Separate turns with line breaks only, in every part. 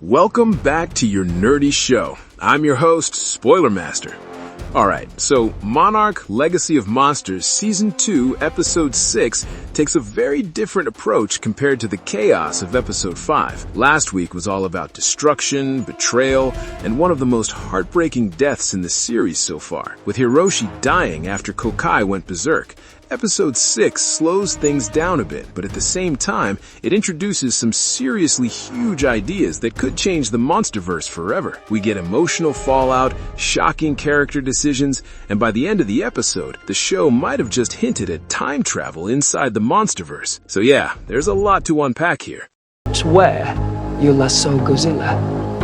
Welcome back to your nerdy show. I'm your host, Spoiler Master. Alright, so Monarch Legacy of Monsters Season 2, Episode 6 takes a very different approach compared to the chaos of Episode 5. Last week was all about destruction, betrayal, and one of the most heartbreaking deaths in the series so far, with Hiroshi dying after Kokai went berserk. Episode 6 slows things down a bit, but at the same time, it introduces some seriously huge ideas that could change the Monsterverse forever. We get emotional fallout, shocking character decisions, and by the end of the episode, the show might have just hinted at time travel inside the Monsterverse. So yeah, there's a lot to unpack here.
Swear you last saw Godzilla,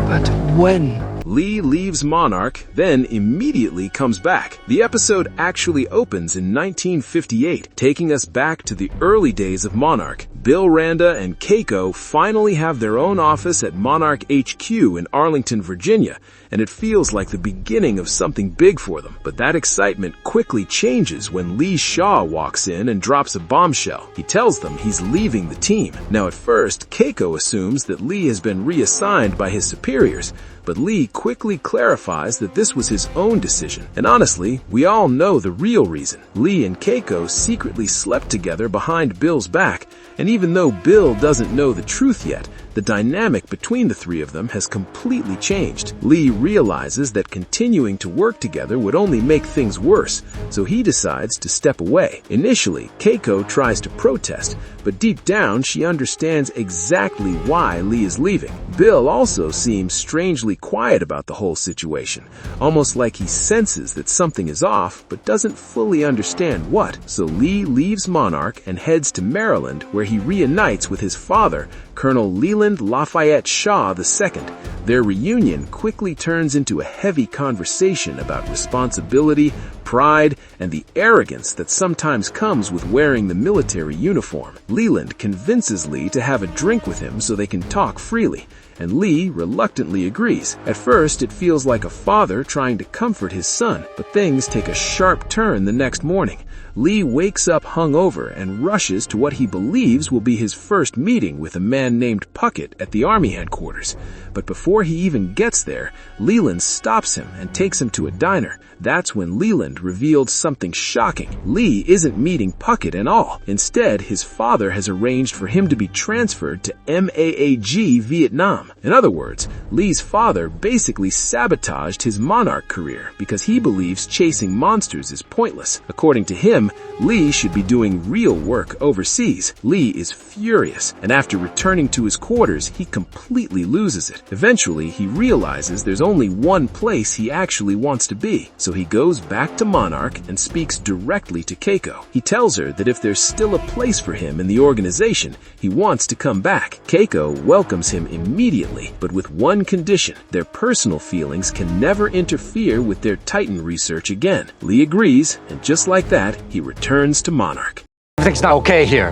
but when?
Lee leaves Monarch, then immediately comes back. The episode actually opens in 1958, taking us back to the early days of Monarch. Bill Randa and Keiko finally have their own office at Monarch HQ in Arlington, Virginia, and it feels like the beginning of something big for them. But that excitement quickly changes when Lee Shaw walks in and drops a bombshell. He tells them he's leaving the team. Now at first, Keiko assumes that Lee has been reassigned by his superiors, but Lee quickly clarifies that this was his own decision. And honestly, we all know the real reason. Lee and Keiko secretly slept together behind Bill's back, and even though Bill doesn't know the truth yet, the dynamic between the three of them has completely changed. Lee realizes that continuing to work together would only make things worse, so he decides to step away. Initially, Keiko tries to protest, but deep down she understands exactly why Lee is leaving. Bill also seems strangely quiet about the whole situation, almost like he senses that something is off but doesn't fully understand what. So Lee leaves Monarch and heads to Maryland, where he reunites with his father, Colonel Leland Lafayette Shaw II. Their reunion quickly turns into a heavy conversation about responsibility, pride, and the arrogance that sometimes comes with wearing the military uniform. Leland convinces Lee to have a drink with him so they can talk freely, and Lee reluctantly agrees. At first, it feels like a father trying to comfort his son, but things take a sharp turn the next morning. Lee wakes up hungover and rushes to what he believes will be his first meeting with a man named Puckett at the Army headquarters. But before he even gets there, Leland stops him and takes him to a diner. That's when Leland revealed something shocking. Lee isn't meeting Puckett at all. Instead, his father has arranged for him to be transferred to MAAG Vietnam. In other words, Lee's father basically sabotaged his Monarch career because he believes chasing monsters is pointless. According to him, Lee should be doing real work overseas. Lee is furious, and after returning to his quarters, he completely loses it. Eventually, he realizes there's only one place he actually wants to be, so he goes back to Monarch and speaks directly to Keiko. He tells her that if there's still a place for him in the organization, he wants to come back. Keiko welcomes him immediately, but with one condition: their personal feelings can never interfere with their Titan research again. Lee agrees, and just like that, he returns to Monarch.
Everything's not okay here.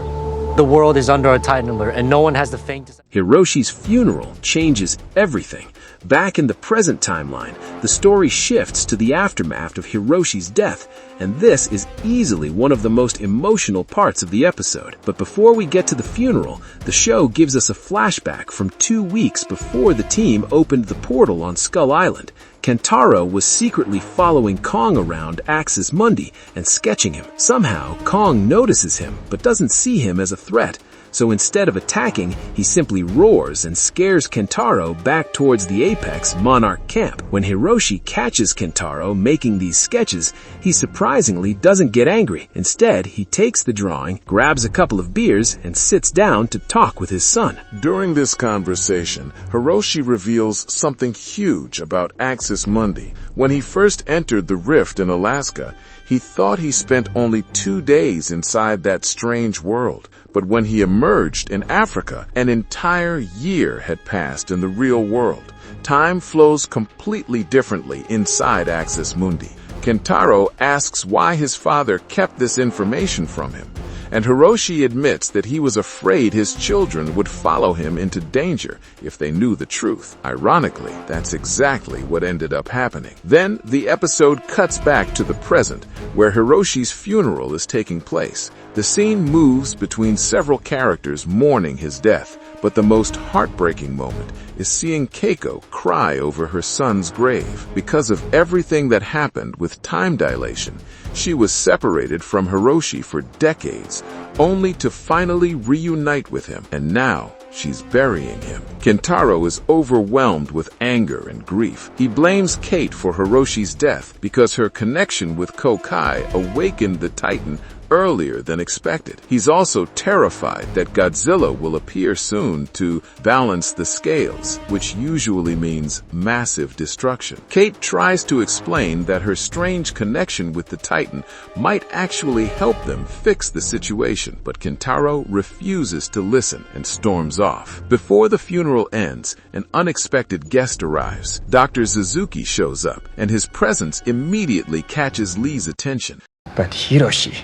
The world is under a Titan alert, and no one has the faintest...
Hiroshi's funeral changes everything. Back in the present timeline, the story shifts to the aftermath of Hiroshi's death, and this is easily one of the most emotional parts of the episode. But before we get to the funeral, the show gives us a flashback from 2 weeks before the team opened the portal on Skull Island. Canaro was secretly following Kong around Axis Mundi and sketching him. Somehow, Kong notices him, but doesn't see him as a threat. So instead of attacking, he simply roars and scares Kentaro back towards the apex Monarch camp. When Hiroshi catches Kentaro making these sketches, he surprisingly doesn't get angry. Instead, he takes the drawing, grabs a couple of beers, and sits down to talk with his son.
During this conversation, Hiroshi reveals something huge about Axis Mundi. When he first entered the rift in Alaska, he thought he spent only 2 days inside that strange world. But when he emerged in Africa, an entire year had passed in the real world. Time flows completely differently inside Axis Mundi. Kentaro asks why his father kept this information from him, and Hiroshi admits that he was afraid his children would follow him into danger if they knew the truth. Ironically, that's exactly what ended up happening. Then the episode cuts back to the present, where Hiroshi's funeral is taking place. The scene moves between several characters mourning his death, But the most heartbreaking moment is seeing Keiko cry over her son's grave. Because of everything that happened with time dilation, she was separated from Hiroshi for decades, only to finally reunite with him, and now she's burying him. Kentaro is overwhelmed with anger and grief. He blames Kate for Hiroshi's death because her connection with Kokai awakened the Titan earlier than expected. He's also terrified that Godzilla will appear soon to balance the scales, which usually means massive destruction. Kate tries to explain that her strange connection with the Titan might actually help them fix the situation, but Kentaro refuses to listen and storms off. Before the funeral ends, an unexpected guest arrives. Dr. Suzuki shows up, and his presence immediately catches Lee's attention.
But Hiroshi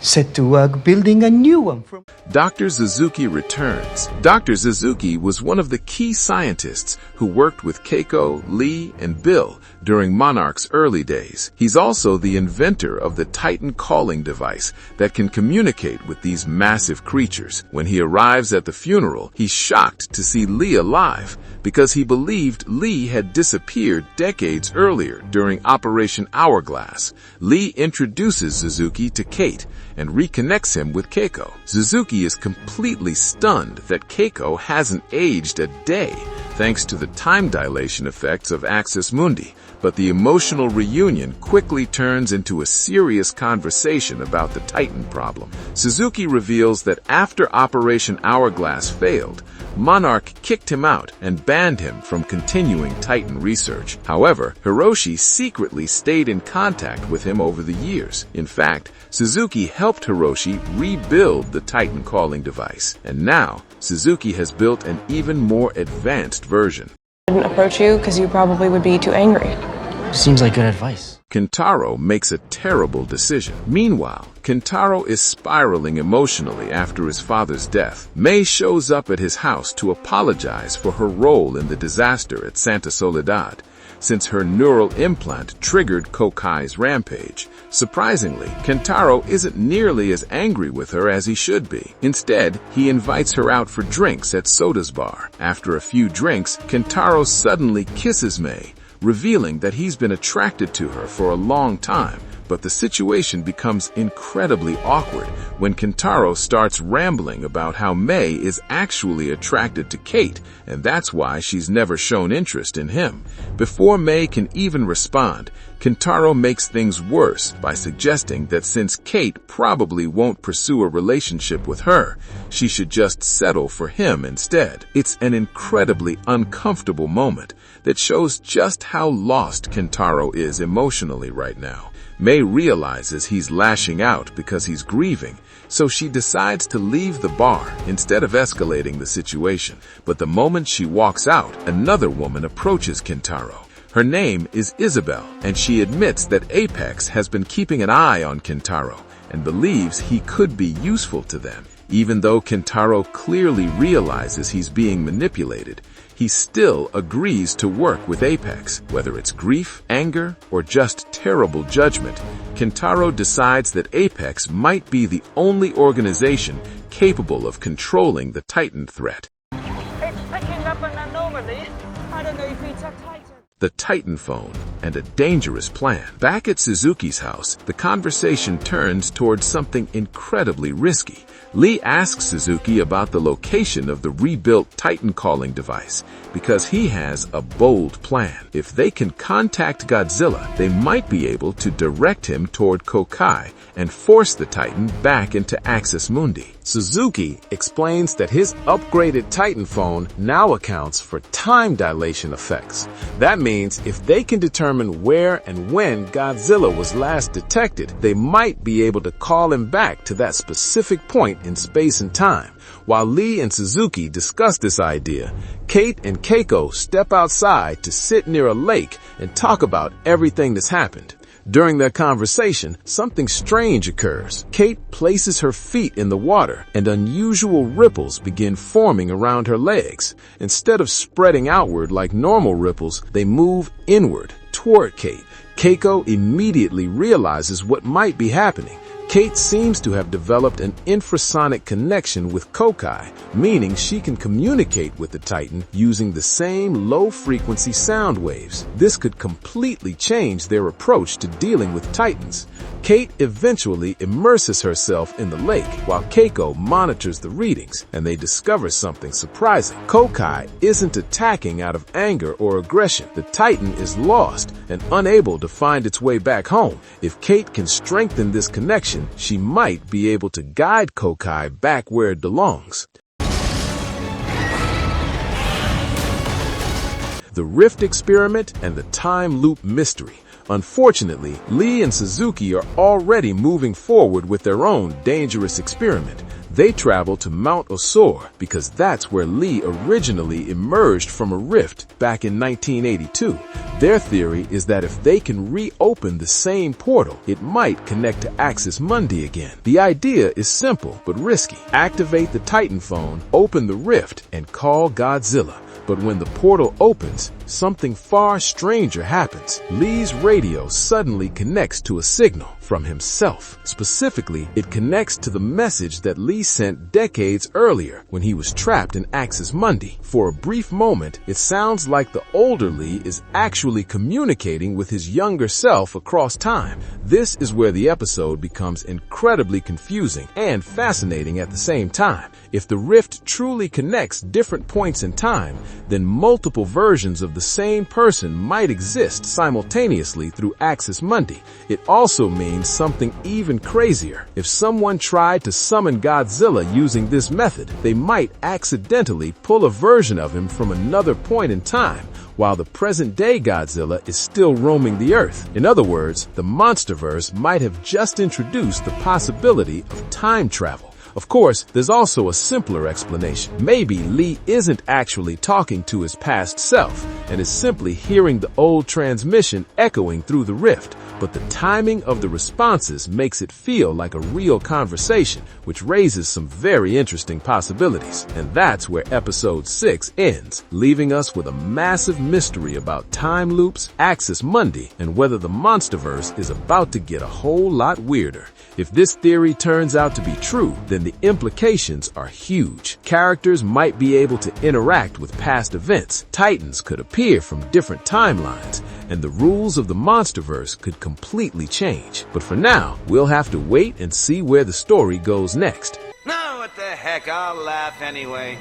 set to work building a new one from...
Dr. Suzuki Returns. Dr. Suzuki was one of the key scientists who worked with Keiko, Lee, and Bill during Monarch's early days. He's also the inventor of the Titan calling device that can communicate with these massive creatures. When he arrives at the funeral, he's shocked to see Lee alive because he believed Lee had disappeared decades earlier during Operation Hourglass. Lee introduces Suzuki to Kate and reconnects him with Keiko. Suzuki is completely stunned that Keiko hasn't aged a day thanks to the time dilation effects of Axis Mundi, but the emotional reunion quickly turns into a serious conversation about the Titan problem. Suzuki reveals that after Operation Hourglass failed, Monarch kicked him out and banned him from continuing Titan research. However, Hiroshi secretly stayed in contact with him over the years. In fact, Suzuki helped Hiroshi rebuild the Titan calling device, and now Suzuki has built an even more advanced version.
I didn't approach you because you probably would be too angry.
Seems like good advice.
Kentaro makes a terrible decision. Meanwhile, Kentaro is spiraling emotionally after his father's death. Mei shows up at his house to apologize for her role in the disaster at Santa Soledad, since her neural implant triggered Kokai's rampage. Surprisingly, Kentaro isn't nearly as angry with her as he should be. Instead, he invites her out for drinks at Soda's bar. After a few drinks, Kentaro suddenly kisses Mei, revealing that he's been attracted to her for a long time. But the situation becomes incredibly awkward when Kentaro starts rambling about how Mei is actually attracted to Kate, and that's why she's never shown interest in him. Before Mei can even respond, Kentaro makes things worse by suggesting that since Kate probably won't pursue a relationship with her, she should just settle for him instead. It's an incredibly uncomfortable moment that shows just how lost Kentaro is emotionally right now. Mei realizes he's lashing out because he's grieving, so she decides to leave the bar instead of escalating the situation. But the moment she walks out, another woman approaches Kentaro. Her name is Isabel, and she admits that Apex has been keeping an eye on Kentaro and believes he could be useful to them. Even though Kentaro clearly realizes he's being manipulated, he still agrees to work with Apex. Whether it's grief, anger, or just terrible judgment, Kentaro decides that Apex might be the only organization capable of controlling the Titan threat.
It's picking up an anomaly. I don't know if it's a Titan.
The Titan phone, and a dangerous plan. Back at Suzuki's house, the conversation turns towards something incredibly risky. Lee asks Suzuki about the location of the rebuilt Titan calling device because he has a bold plan. If they can contact Godzilla, they might be able to direct him toward Kokai and force the Titan back into Axis Mundi. Suzuki explains that his upgraded Titan phone now accounts for time dilation effects. That means if they can determine where and when Godzilla was last detected, they might be able to call him back to that specific point in space and time. While Lee and Suzuki discuss this idea, Kate and Keiko step outside to sit near a lake and talk about everything that's happened. During their conversation, something strange occurs. Kate places her feet in the water, and unusual ripples begin forming around her legs. Instead of spreading outward like normal ripples, they move inward toward Kate. Keiko immediately realizes what might be happening.
Kate seems to have developed an infrasonic connection with Kokai, meaning she can communicate with the Titan using the same low-frequency sound waves. This could completely change their approach to dealing with Titans. Kate eventually immerses herself in the lake while Keiko monitors the readings, and they discover something surprising. Kokai isn't attacking out of anger or aggression. The Titan is lost and unable to find its way back home. If Kate can strengthen this connection, she might be able to guide Kokai back where it belongs. The Rift Experiment and the Time Loop Mystery. Unfortunately, Lee and Suzuki are already moving forward with their own dangerous experiment. They travel to Mount Osor because that's where Lee originally emerged from a rift back in 1982. Their theory is that if they can reopen the same portal, it might connect to Axis Mundi again. The idea is simple but risky. Activate the Titan phone, open the rift, and call Godzilla. But when the portal opens, something far stranger happens. Lee's radio suddenly connects to a signal from himself. Specifically, it connects to the message that Lee sent decades earlier when he was trapped in Axis Mundi. For a brief moment, it sounds like the older Lee is actually communicating with his younger self across time. This is where the episode becomes incredibly confusing and fascinating at the same time. If the rift truly connects different points in time, then multiple versions of the same person might exist simultaneously through Axis Mundi. It also means something even crazier. If someone tried to summon Godzilla using this method, they might accidentally pull a version of him from another point in time, while the present-day Godzilla is still roaming the Earth. In other words, the MonsterVerse might have just introduced the possibility of time travel. Of course, there's also a simpler explanation. Maybe Lee isn't actually talking to his past self and is simply hearing the old transmission echoing through the rift, but the timing of the responses makes it feel like a real conversation, which raises some very interesting possibilities. And that's where episode 6 ends, leaving us with a massive mystery about time loops, Axis Mundi, and whether the MonsterVerse is about to get a whole lot weirder. If this theory turns out to be true, then the implications are huge. Characters might be able to interact with past events, Titans could appear from different timelines, and the rules of the MonsterVerse could completely change. But for now, we'll have to wait and see where the story goes next.
No, what the heck, I'll laugh anyway.